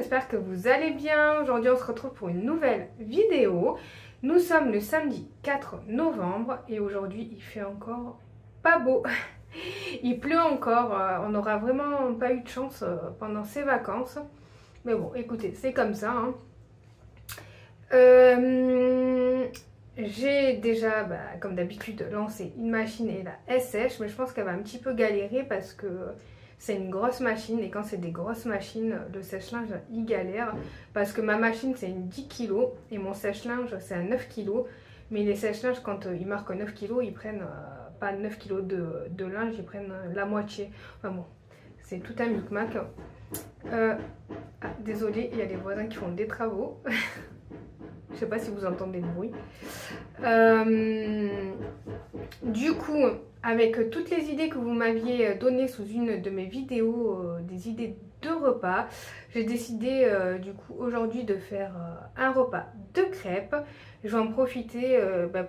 j'espère que vous allez bien. Aujourd'hui on se retrouve pour une nouvelle vidéo. Nous sommes le samedi 4 novembre et aujourd'hui il fait encore pas beau. Il pleut encore, on n'aura vraiment pas eu de chance pendant ces vacances. Mais bon, écoutez, c'est comme ça. Hein. J'ai déjà, comme d'habitude, lancé une machine et là, elle sèche. Mais je pense qu'elle va un petit peu galérer parce que c'est une grosse machine. Et quand c'est des grosses machines, le sèche-linge, il galère. Parce que ma machine, c'est une 10 kg et mon sèche-linge, c'est un 9 kg. Mais les sèche-linges, quand ils marquent 9 kg, ils prennent pas 9 kg de linge, ils prennent la moitié. Enfin bon, c'est tout un micmac. Désolée, il y a les voisins qui font des travaux. Je sais pas si vous entendez le bruit. Du coup, avec toutes les idées que vous m'aviez données sous une de mes vidéos, des idées de repas, j'ai décidé du coup aujourd'hui de faire un repas de crêpes. Je vais en profiter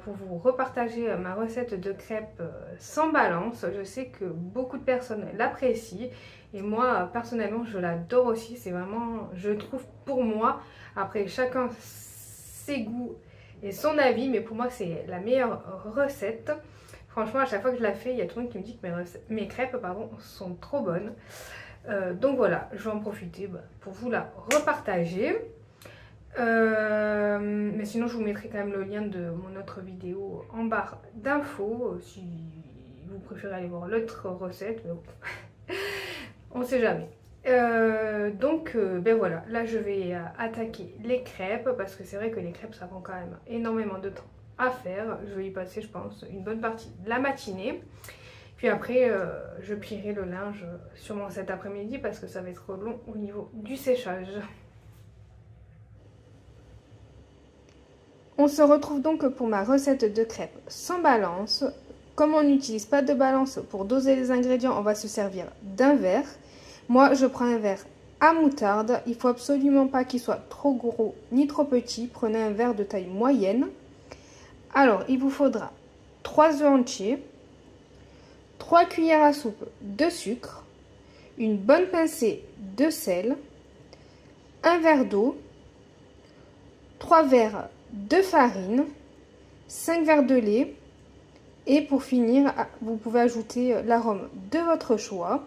pour vous repartager ma recette de crêpes sans balance. Je sais que beaucoup de personnes l'apprécient et moi personnellement je l'adore aussi. C'est vraiment, je trouve pour moi, après chacun ses goûts et son avis, mais pour moi c'est la meilleure recette. Franchement, à chaque fois que je la fais, il y a tout le monde qui me dit que mes crêpes sont trop bonnes. Donc voilà, je vais en profiter pour vous la repartager. Mais sinon, je vous mettrai quand même le lien de mon autre vidéo en barre d'infos si vous préférez aller voir l'autre recette. Mais bon, on sait jamais. Donc voilà, là je vais attaquer les crêpes parce que c'est vrai que les crêpes ça prend quand même énormément de temps à faire. Je vais y passer je pense une bonne partie de la matinée. Puis après je plierai le linge sûrement cet après-midi parce que ça va être long au niveau du séchage. On se retrouve donc pour ma recette de crêpes sans balance. Comme on n'utilise pas de balance pour doser les ingrédients, on va se servir d'un verre. Moi, je prends un verre à moutarde. Il ne faut absolument pas qu'il soit trop gros ni trop petit. Prenez un verre de taille moyenne. Alors, il vous faudra 3 œufs entiers, 3 cuillères à soupe de sucre, une bonne pincée de sel, un verre d'eau, 3 verres de farine, 5 verres de lait. Et pour finir, vous pouvez ajouter l'arôme de votre choix.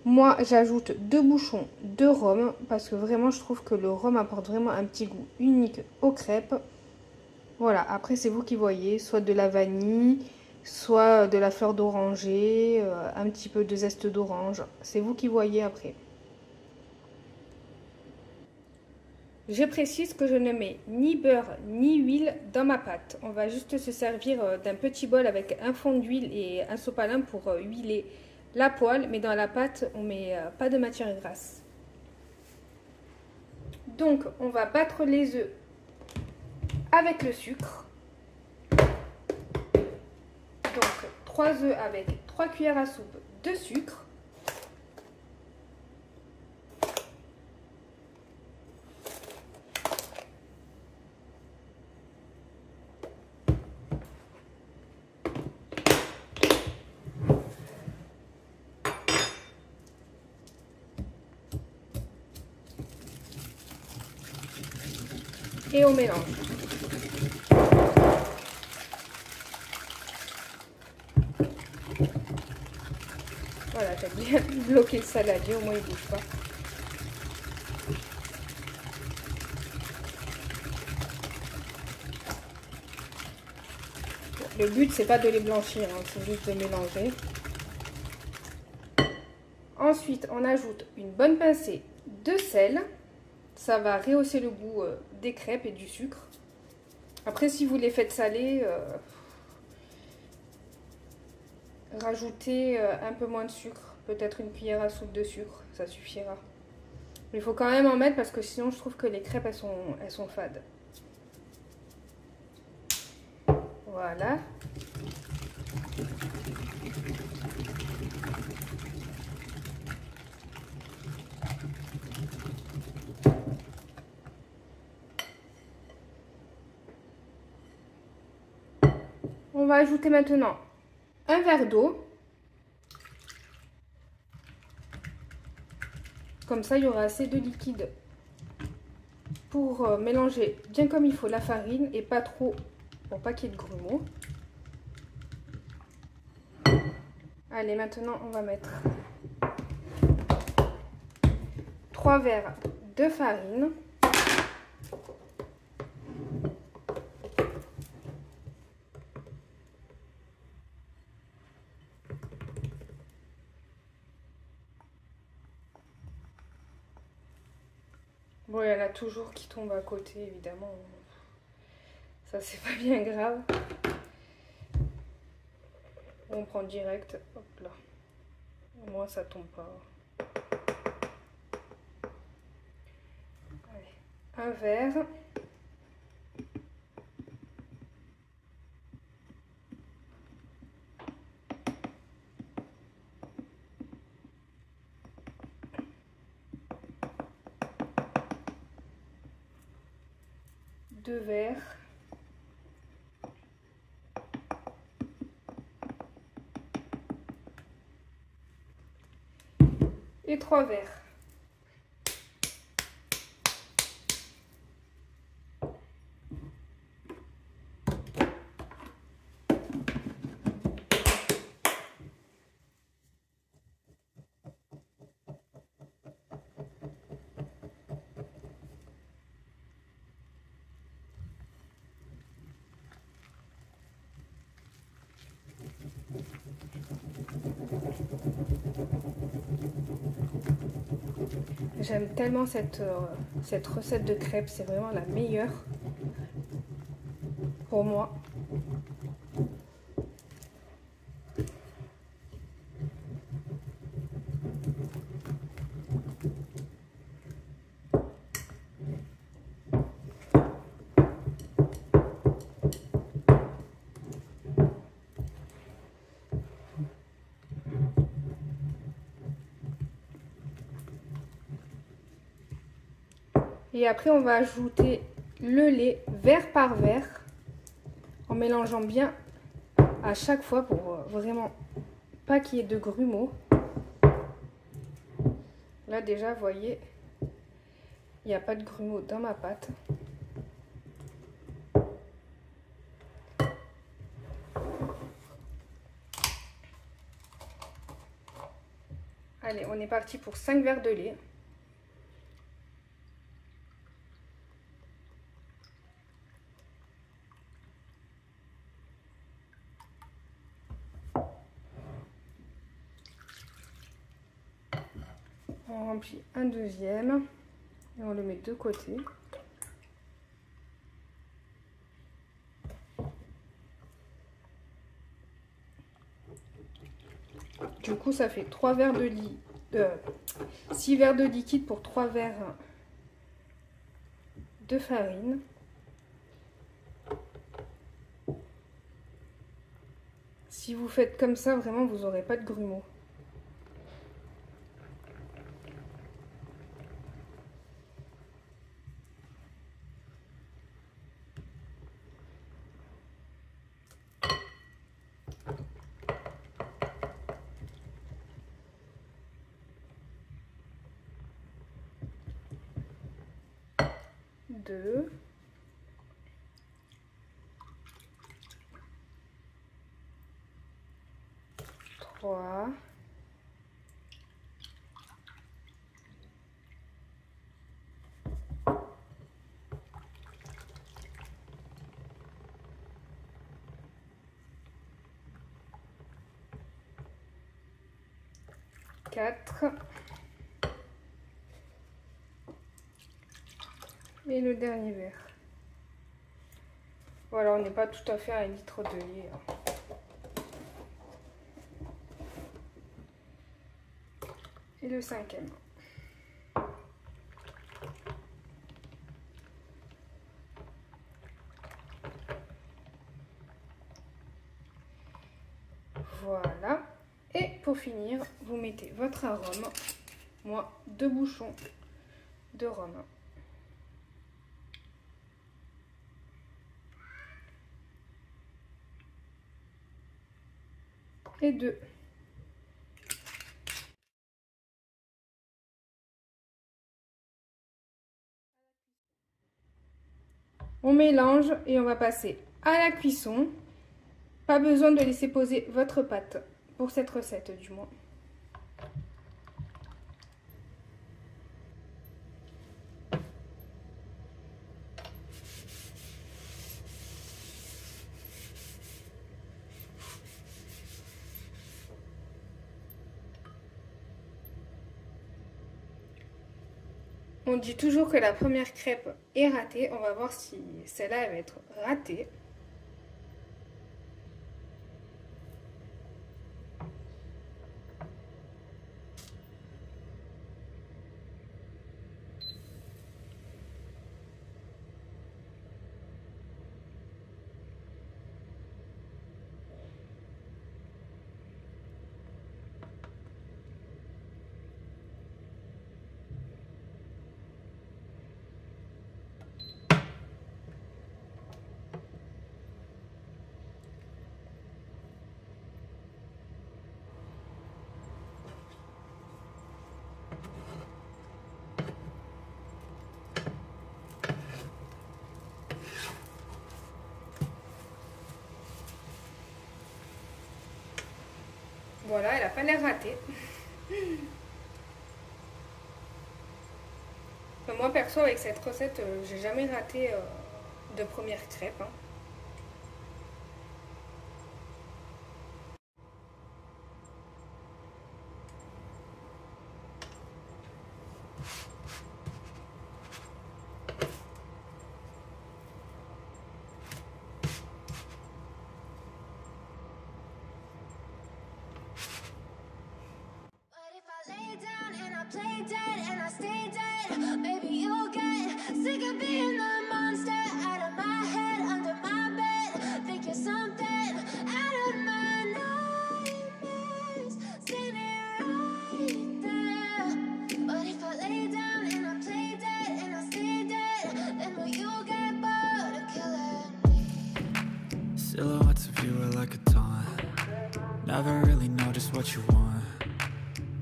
Moi, j'ajoute 2 bouchons de rhum parce que vraiment, je trouve que le rhum apporte vraiment un petit goût unique aux crêpes. Voilà, après, c'est vous qui voyez, soit de la vanille, soit de la fleur d'oranger, un petit peu de zeste d'orange. C'est vous qui voyez après. Je précise que je ne mets ni beurre ni huile dans ma pâte. On va juste se servir d'un petit bol avec un fond d'huile et un sopalin pour huiler la poêle, mais dans la pâte, on ne met pas de matière grasse. Donc, on va battre les œufs avec le sucre. Donc, 3 œufs avec 3 cuillères à soupe de sucre. Et on mélange. Voilà, j'ai bien bloqué le saladier, au moins il ne bouge pas. Le but, c'est pas de les blanchir, hein, c'est juste de mélanger. Ensuite, on ajoute une bonne pincée de sel. Ça va rehausser le goût des crêpes et du sucre. Après, si vous les faites saler, rajoutez un peu moins de sucre. Peut-être une cuillère à soupe de sucre, ça suffira. Mais il faut quand même en mettre parce que sinon, je trouve que les crêpes, elles sont fades. Voilà. On va ajouter maintenant un verre d'eau. Comme ça, il y aura assez de liquide pour mélanger bien comme il faut la farine et pas trop pour pas qu'il y ait de grumeaux. Allez, maintenant on va mettre 3 verres de farine. Bon, il y en a toujours qui tombent à côté, évidemment. Ça, c'est pas bien grave. On prend direct, hop là. Au moins, ça tombe pas. Allez, un verre. Deux verres. Et 3 verres. J'aime tellement cette recette de crêpes, c'est vraiment la meilleure pour moi. Et après, on va ajouter le lait verre par verre en mélangeant bien à chaque fois pour vraiment pas qu'il y ait de grumeaux. Là déjà, vous voyez, il n'y a pas de grumeaux dans ma pâte. Allez, on est parti pour 5 verres de lait. On remplit un deuxième et on le met de côté. Du coup, ça fait 3 verres de 6 verres de liquide pour 3 verres de farine. Si vous faites comme ça, vraiment, vous n'aurez pas de grumeaux. Deux. 3. 4. Et le dernier verre. Voilà, on n'est pas tout à fait à 1 litre de lait. Et le 5e. Voilà. Et pour finir, vous mettez votre arôme. Moi, 2 bouchons de rhum. Et 2. mélange et on va passer à la cuisson. Pas besoin de laisser poser votre pâte pour cette recette du moins. On dit toujours que la première crêpe est ratée. On va voir si celle-là va être ratée. Voilà, elle n'a pas l'air ratée. Moi perso avec cette recette, j'ai jamais raté de première crêpe. Hein. Play dead and I stay dead. Maybe you'll get sick of being the monster out of my head, under my bed. Think you're something out of my nightmares. Standing right there. But if I lay down and I play dead and I stay dead, then will you get bored of killing me? Silhouettes of you are like a taunt. Never really know just what you want.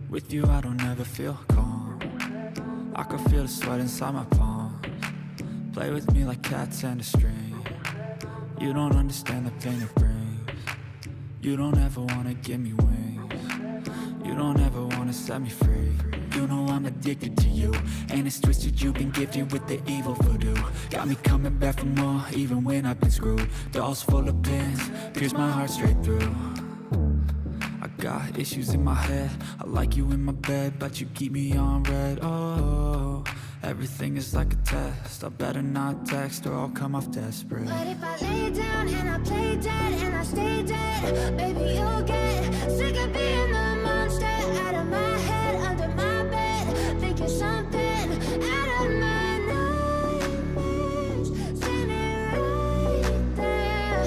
With you I don't ever feel calm. I can feel the sweat inside my palms. Play with me like cats and a string. You don't understand the pain it brings. You don't ever wanna give me wings. You don't ever wanna set me free. You know I'm addicted to you, and it's twisted, you've been gifted with the evil voodoo. Got me coming back for more, even when I've been screwed. Dolls full of pins, pierce my heart straight through. I got issues in my head, I like you in my bed, but you keep me on red. Oh, everything is like a test, I better not text or I'll come off desperate. But if I lay down and I play dead and I stay dead, baby you'll get sick of being the monster out of my head, under my bed. Think you're something out of my nightmares. Standing right there.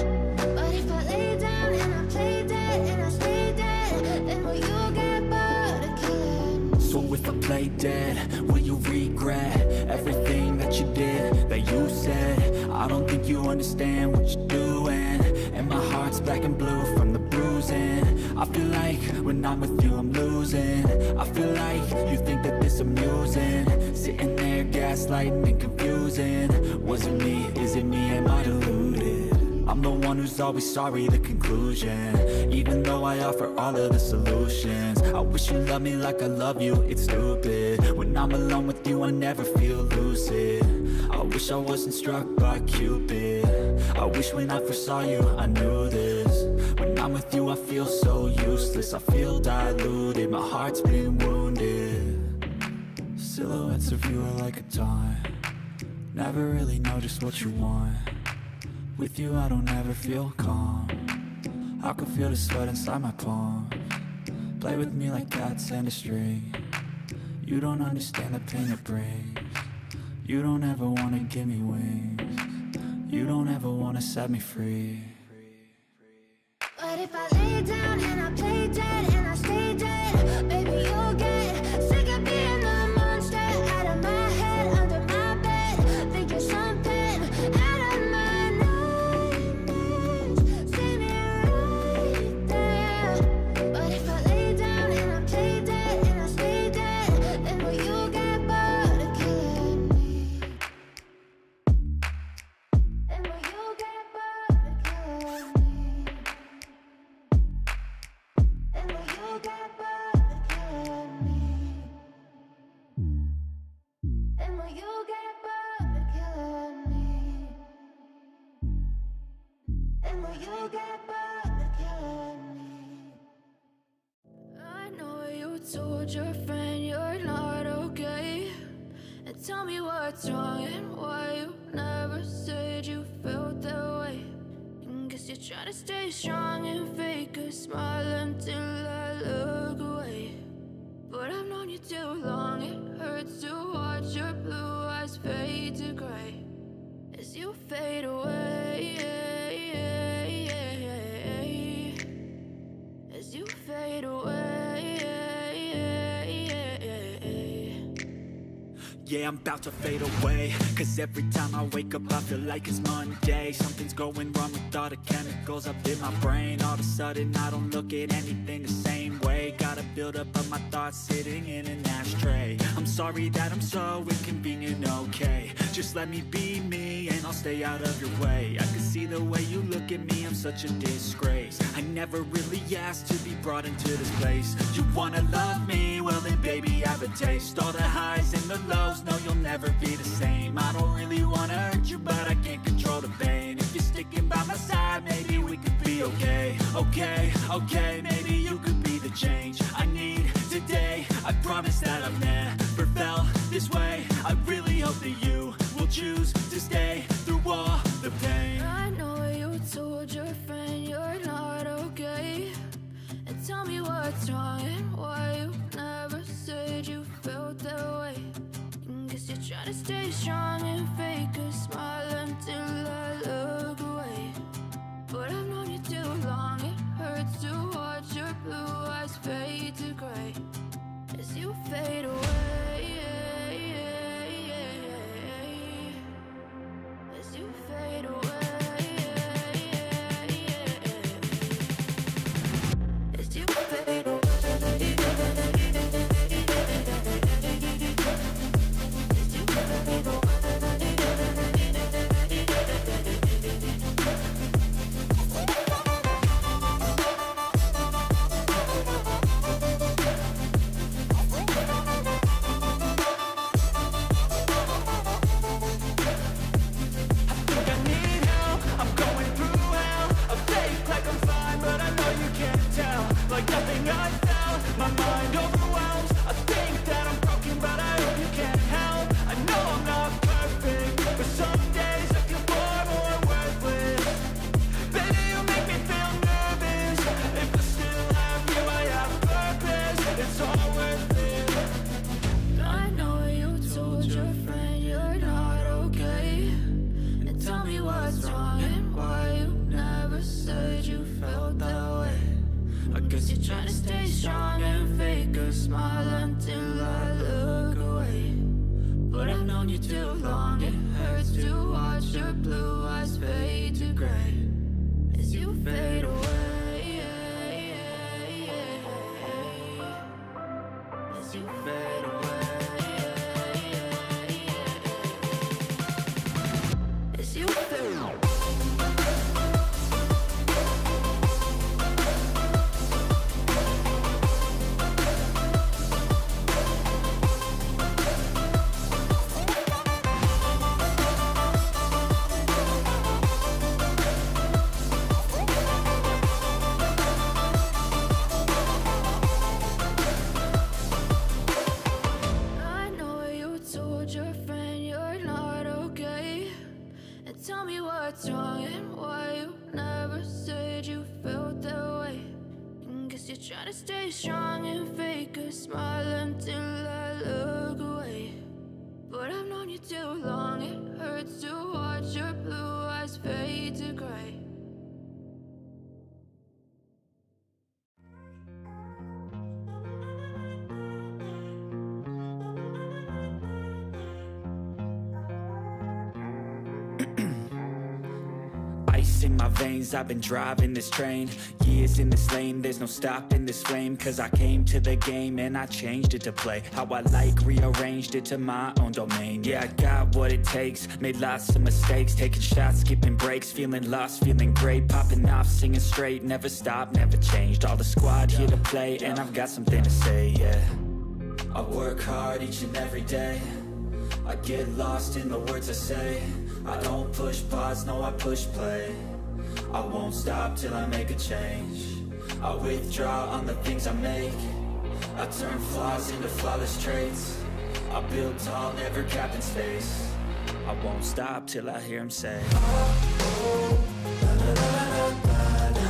But if I lay down and I play dead and I stay dead, then will you get bored of killing me? So if I play dead, will you regret everything that you did, that you said? I don't think you understand what you're doing, and my heart's black and blue from the bruising. I feel like when I'm with you I'm losing. I feel like you think that this amusing, sitting there gaslighting and confusing. Was it me? Is it me? Am I deluded? I'm the one who's always sorry, the conclusion. Even though I offer all of the solutions, I wish you loved me like I love you, it's stupid. When I'm alone with you I never feel lucid. I wish I wasn't struck by Cupid. I wish when I first saw you I knew this. When I'm with you I feel so useless, I feel diluted, my heart's been wounded. Silhouettes of you are like a taunt. Never really know just what you want. With you I don't ever feel calm. I can feel the sweat inside my palms. Play with me like cats and a string. You don't understand the pain it brings. You don't ever wanna give me wings. You don't ever wanna set me free. But if I lay down and I play dead and I stay dead, baby you'll get sick of being the monster out of my head, under my bed. Think you're something out of my nightmares. Standing right there. But if I lay down and I play dead and I stay dead, then will you get bored of killing me? told your friend you're not okay? And tell me what's wrong and why you never said you felt that way. And guess you're trying to stay strong and fake a smile until I look away. But I've known you too long, it hurts to watch your blue eyes fade to gray as you fade away, as you fade away. Yeah, I'm about to fade away, cause every time I wake up I feel like it's Monday. Something's going wrong with all the chemicals up in my brain. All of a sudden I don't look at anything the same way. Got a buildup of my thoughts sitting in an ashtray. I'm sorry that I'm so inconvenient, okay? Just let me be me and I'll stay out of your way. I can see the way you look at me, I'm such a disgrace. I never really asked to be brought into this place. You wanna love me? Well then baby I have a taste. All the highs and the lows, no you'll never be the same. I don't really wanna hurt you but I can't control the pain. If you're sticking by my side maybe we could be okay. Okay, maybe you could be the change I need today. I promise that I've never felt this way. I really hope that you will choose to stay through all the pain. I know you told your friend you're not okay. And tell me what's wrong and why you never said you felt that way. And guess you're trying to stay strong and fake a smile until I look away. But I've known you too long, it hurts to watch your blue eyes fade to gray as you fade away, as you fade away, as you fade away. Like nothing I felt, my mind overwhelms. I think that I'm broken, but I hope you can't help. I know I'm not perfect, but some days I feel far more worthless. Baby, you make me feel nervous. If I still have you, I have purpose. It's all worth it. I know you told your friend you're not okay. And tell me what's wrong and why you never said you felt that way. I guess you're trying to stay strong and fake a smile until I look away. But I've known you too long, it hurts to watch your blue eyes fade to gray as you fade away, as you fade away, as you fade away. What's wrong and why you never said you felt that way. And guess you're trying to stay strong and fake a smile until I look away. But I've known you too long, it hurts to watch your blue eyes fade to gray. In my veins, I've been driving this train. Years in this lane, there's no stopping this flame. Cause I came to the game and I changed it to play how I like, rearranged it to my own domain. Yeah, I got what it takes, made lots of mistakes, taking shots, skipping breaks, feeling lost, feeling great, popping off, singing straight, never stopped, never changed. All the squad here to play and I've got something to say, yeah. I work hard each and every day, I get lost in the words I say. I don't push pause, no I push play. I won't stop till I make a change. I withdraw on the things I make. I turn flaws into flawless traits. I build tall, never capped in space. I won't stop till I hear him say, oh, la la la la la la.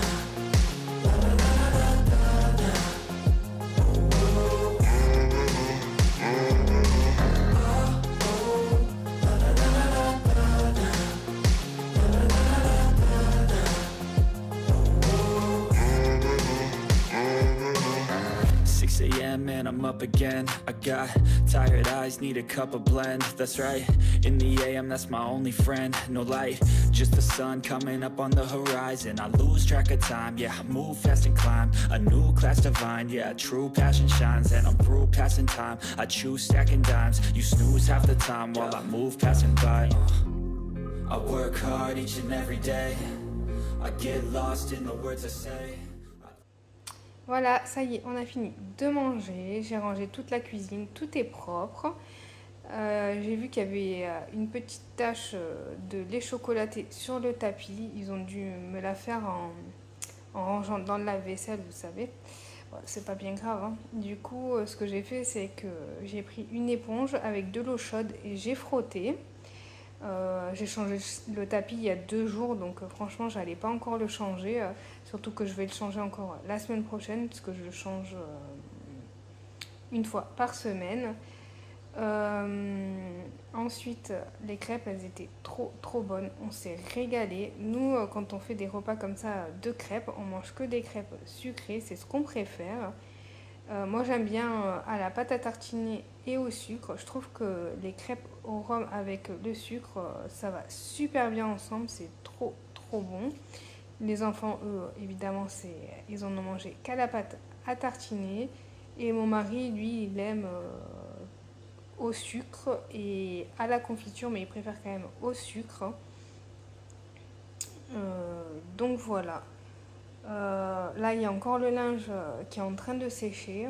And I'm up again. I got tired eyes, need a cup of blend. That's right, in the AM, that's my only friend. No light, just the sun coming up on the horizon. I lose track of time, yeah, I move fast and climb a new class divine, yeah, true passion shines. And I'm through passing time, I choose stacking dimes. You snooze half the time while I move passing by. I work hard each and every day. I get lost in the words I say. Voilà, ça y est, on a fini de manger. J'ai rangé toute la cuisine, tout est propre. J'ai vu qu'il y avait une petite tache de lait chocolaté sur le tapis. Ils ont dû me la faire en rangeant dans le lave-vaisselle, vous savez. Bon, c'est pas bien grave, hein. Du coup, ce que j'ai fait, c'est que j'ai pris une éponge avec de l'eau chaude et j'ai frotté. J'ai changé le tapis il y a 2 jours, donc franchement j'allais pas encore le changer, surtout que je vais le changer encore la semaine prochaine parce que je le change une fois par semaine. Ensuite les crêpes, elles étaient trop bonnes, on s'est régalé. Nous quand on fait des repas comme ça de crêpes, on mange que des crêpes sucrées, c'est ce qu'on préfère. Moi j'aime bien à la pâte à tartiner et au sucre. Je trouve que les crêpes au rhum avec le sucre, ça va super bien ensemble, c'est trop bon. Les enfants, eux, évidemment, ils en ont mangé qu'à la pâte à tartiner. Et mon mari, lui, il aime au sucre et à la confiture, mais il préfère quand même au sucre. Donc voilà. Là, il y a encore le linge qui est en train de sécher.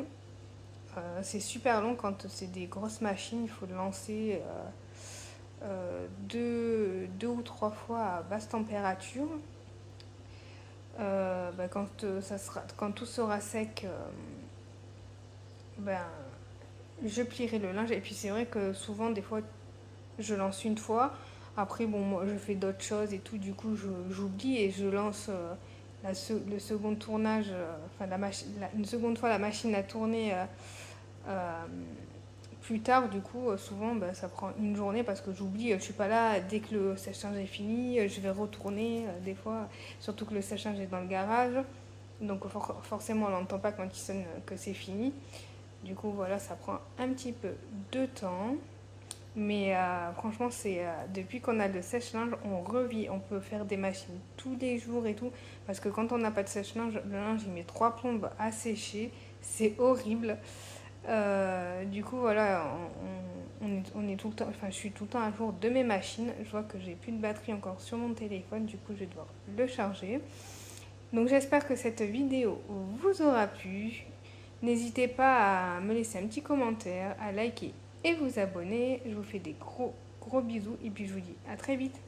C'est super long quand c'est des grosses machines. Il faut le lancer 2 ou 3 fois à basse température. Quand tout sera sec, je plierai le linge. Et puis c'est vrai que souvent, des fois, je lance une fois. Après, bon, moi, je fais d'autres choses et tout. Du coup, j'oublie et je lance... le second tournage, une seconde fois la machine à tourner plus tard. Du coup, souvent ça prend une journée parce que j'oublie, je suis pas là dès que le sèche-linge est fini, je vais retourner des fois, surtout que le sèche-linge est dans le garage, donc forcément on n'entend pas quand il sonne que c'est fini. Du coup voilà, ça prend un petit peu de temps. Mais franchement, c'est depuis qu'on a le sèche-linge, on revit. On peut faire des machines tous les jours et tout. Parce que quand on n'a pas de sèche-linge, le linge, il met 3 plombes à sécher. C'est horrible. Du coup, voilà, on est tout le temps... Enfin, je suis tout le temps à jour de mes machines. Je vois que j'ai plus de batterie encore sur mon téléphone. Du coup, je vais devoir le charger. Donc, j'espère que cette vidéo vous aura plu. N'hésitez pas à me laisser un petit commentaire, à liker et vous abonner. Je vous fais des gros bisous et puis je vous dis à très vite.